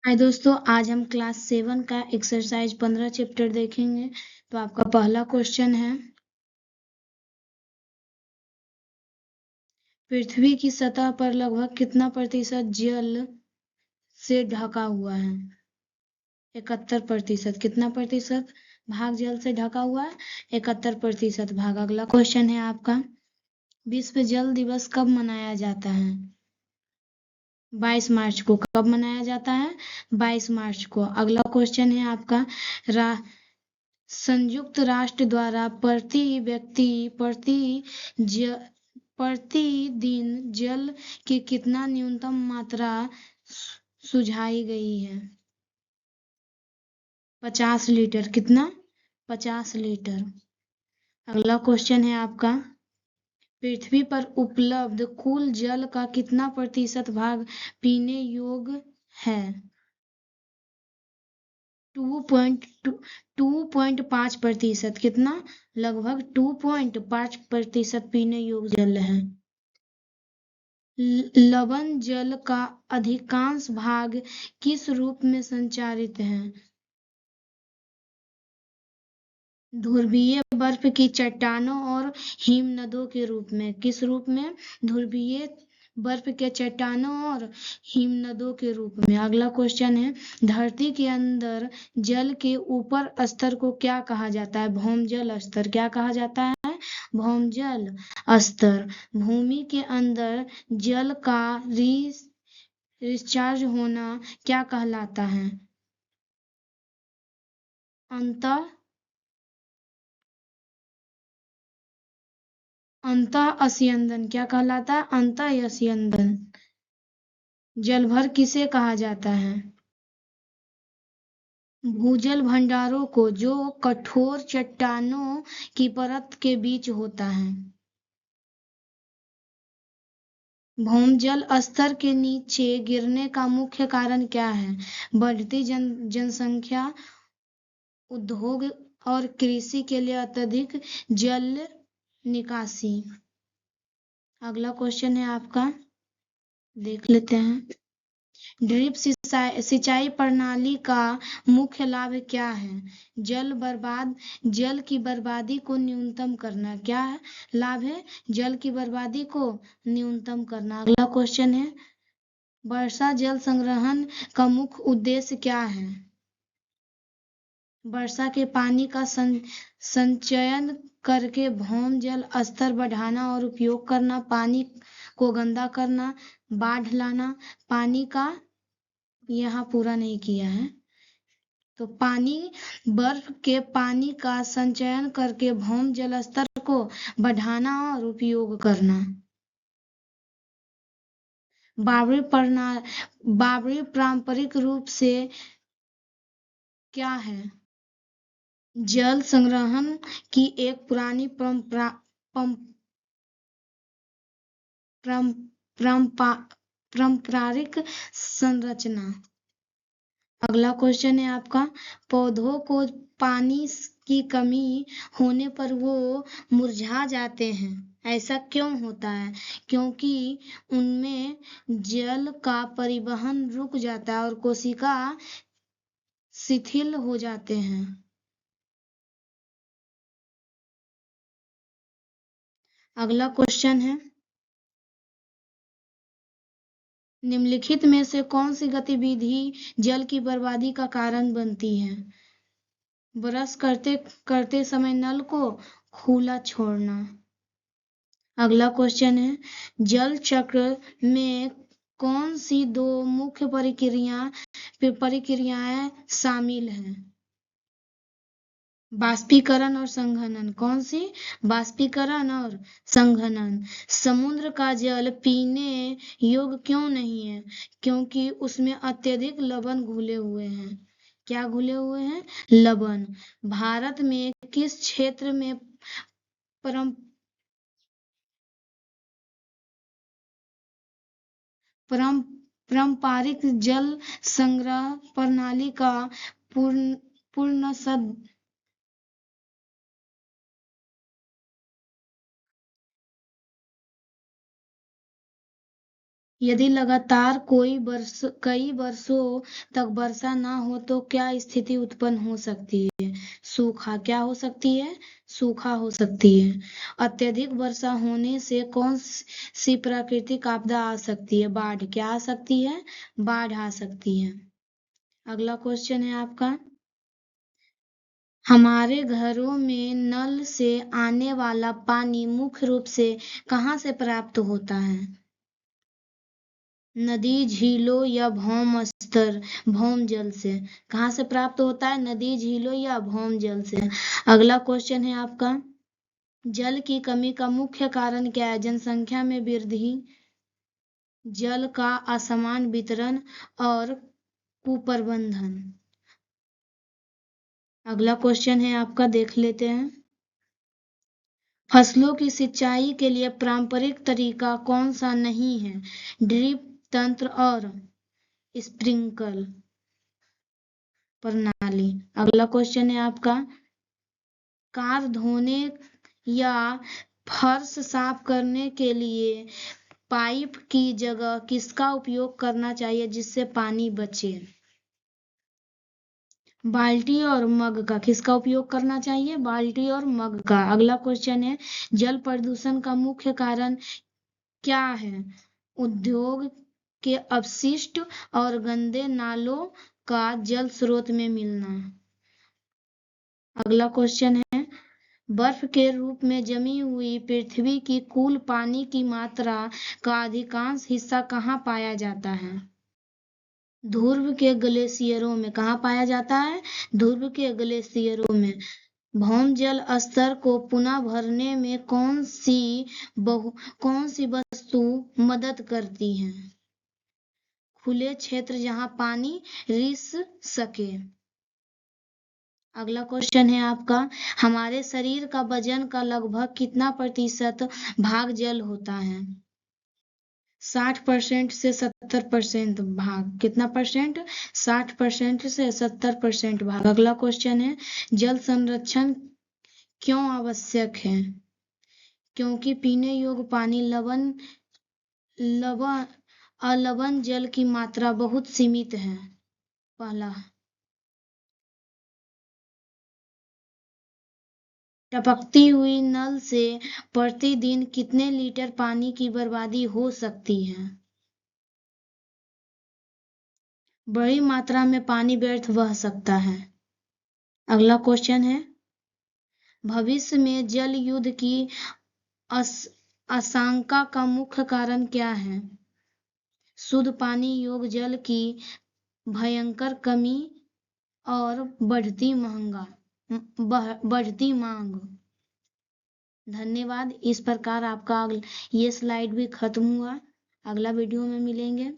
हाय दोस्तों, आज हम क्लास 7 का एक्सरसाइज 15 चैप्टर देखेंगे। तो आपका पहला क्वेश्चन है, पृथ्वी की सतह पर लगभग कितना प्रतिशत जल से ढका हुआ है? 71%। कितना प्रतिशत भाग जल से ढका हुआ है? 71% भाग। अगला क्वेश्चन है आपका, विश्व जल दिवस कब मनाया जाता है? 22 मार्च को। कब मनाया जाता है? 22 मार्च को। अगला क्वेश्चन है आपका, संयुक्त राष्ट्र द्वारा प्रति व्यक्ति प्रतिदिन जल की कितना न्यूनतम मात्रा सुझाई गई है? 50 लीटर। कितना? 50 लीटर। अगला क्वेश्चन है आपका, पृथ्वी पर उपलब्ध कुल जल का कितना प्रतिशत भाग पीने योग्य है? 2.5%। कितना? लगभग 2.5% पीने योग्य जल है। लवण जल का अधिकांश भाग किस रूप में संचारित है? ध्रुवीय बर्फ की चट्टानों और हिमनदों के रूप में। किस रूप में? ध्रुवीय बर्फ के चट्टानों और हिमनदों के रूप में। अगला क्वेश्चन है, धरती के अंदर जल के ऊपर स्तर को क्या कहा जाता है? भौमजल स्तर। क्या कहा जाता है? भौमजल स्तर। भूमि के अंदर जल का रिचार्ज होना क्या कहलाता है? अंतः स्यंदन। क्या कहलाता है? अंतः स्यंदन। जलभर किसे कहा जाता है? भूजल भंडारों को, जो कठोर चट्टानों की परत के बीच होता है। भौमजल स्तर के नीचे गिरने का मुख्य कारण क्या है? बढ़ती जनसंख्या, उद्योग और कृषि के लिए अत्यधिक जल निकासी। अगला क्वेश्चन है आपका, देख लेते हैं, ड्रिप सिंचाई प्रणाली का मुख्य लाभ क्या है? जल की बर्बादी को न्यूनतम करना। क्या लाभ है? जल की बर्बादी को न्यूनतम करना। अगला क्वेश्चन है, वर्षा जल संग्रहण का मुख्य उद्देश्य क्या है? वर्षा के पानी का संचयन करके भौम जल स्तर बढ़ाना और उपयोग करना, पानी को गंदा करना, बाढ़ लाना। पानी का यहाँ पूरा नहीं किया है, तो बर्फ के पानी का संचयन करके भौम जल स्तर को बढ़ाना और उपयोग करना। बावड़ी पारंपरिक रूप से क्या है? जल संग्रहण की एक पुरानी पारंपरिक संरचना। अगला क्वेश्चन है आपका, पौधों को पानी की कमी होने पर वो मुरझा जाते हैं, ऐसा क्यों होता है? क्योंकि उनमें जल का परिवहन रुक जाता है और कोशिका शिथिल हो जाते हैं। अगला क्वेश्चन है, निम्नलिखित में से कौन सी गतिविधि जल की बर्बादी का कारण बनती है? ब्रश करते समय नल को खुला छोड़ना। अगला क्वेश्चन है, जल चक्र में कौन सी दो मुख्य प्रक्रियाएं शामिल हैं? बाष्पीकरण और संघनन। कौन सी? बाष्पीकरण और संघनन। समुद्र का जल पीने योग्य क्यों नहीं है? क्योंकि उसमें अत्यधिक लवण घुले हुए हैं। क्या घुले हुए हैं? लवण। भारत में किस क्षेत्र में पारंपरिक जल संग्रह प्रणाली का पूर्ण यदि लगातार कई वर्षों तक वर्षा न हो तो क्या स्थिति उत्पन्न हो सकती है? सूखा। क्या हो सकती है? सूखा हो सकती है। अत्यधिक वर्षा होने से कौन सी प्राकृतिक आपदा आ सकती है? बाढ़। क्या आ सकती है? बाढ़ आ सकती है। अगला क्वेश्चन है आपका, हमारे घरों में नल से आने वाला पानी मुख्य रूप से कहाँ से प्राप्त होता है? नदी, झीलों या भौम जल से। कहाँ से प्राप्त होता है? नदी, झीलों या भौम जल से। अगला क्वेश्चन है आपका, जल की कमी का मुख्य कारण क्या है? जनसंख्या में वृद्धि, जल का असमान वितरण और कुप्रबंधन। अगला क्वेश्चन है आपका, देख लेते हैं। फसलों की सिंचाई के लिए पारंपरिक तरीका कौन सा नहीं है? ड्रिप तंत्र और स्प्रिंकल प्रणाली। अगला क्वेश्चन है आपका, कार धोने या फर्श साफ करने के लिए पाइप की जगह किसका उपयोग करना चाहिए जिससे पानी बचे? बाल्टी और मग का। किसका उपयोग करना चाहिए? बाल्टी और मग का। अगला क्वेश्चन है, जल प्रदूषण का मुख्य कारण क्या है? उद्योग के अपशिष्ट और गंदे नालों का जल स्रोत में मिलना। अगला क्वेश्चन है, बर्फ के रूप में जमी हुई पृथ्वी की कुल पानी की मात्रा का अधिकांश हिस्सा कहाँ पाया जाता है? ध्रुव के ग्लेशियरों में। कहाँ पाया जाता है? ध्रुव के ग्लेशियरों में। भौम जल स्तर को पुनः भरने में कौन सी वस्तु मदद करती है? खुले क्षेत्र जहां पानी रिस सके। अगला क्वेश्चन है आपका, हमारे शरीर का वजन का लगभग कितना प्रतिशत भाग जल होता है? 60% से 70% भाग। कितना परसेंट? 60% से 70% भाग। अगला क्वेश्चन है, जल संरक्षण क्यों आवश्यक है? क्योंकि पीने योग्य पानी लवण अलवण जल की मात्रा बहुत सीमित है। पहला, टपकती हुई नल से प्रतिदिन कितने लीटर पानी की बर्बादी हो सकती है? बड़ी मात्रा में पानी व्यर्थ बह सकता है। अगला क्वेश्चन है, भविष्य में जल युद्ध की आशंका का मुख्य कारण क्या है? शुद्ध पानी योग्य जल की भयंकर कमी और बढ़ती मांग। धन्यवाद। इस प्रकार आपका ये स्लाइड भी खत्म हुआ। अगला वीडियो में मिलेंगे।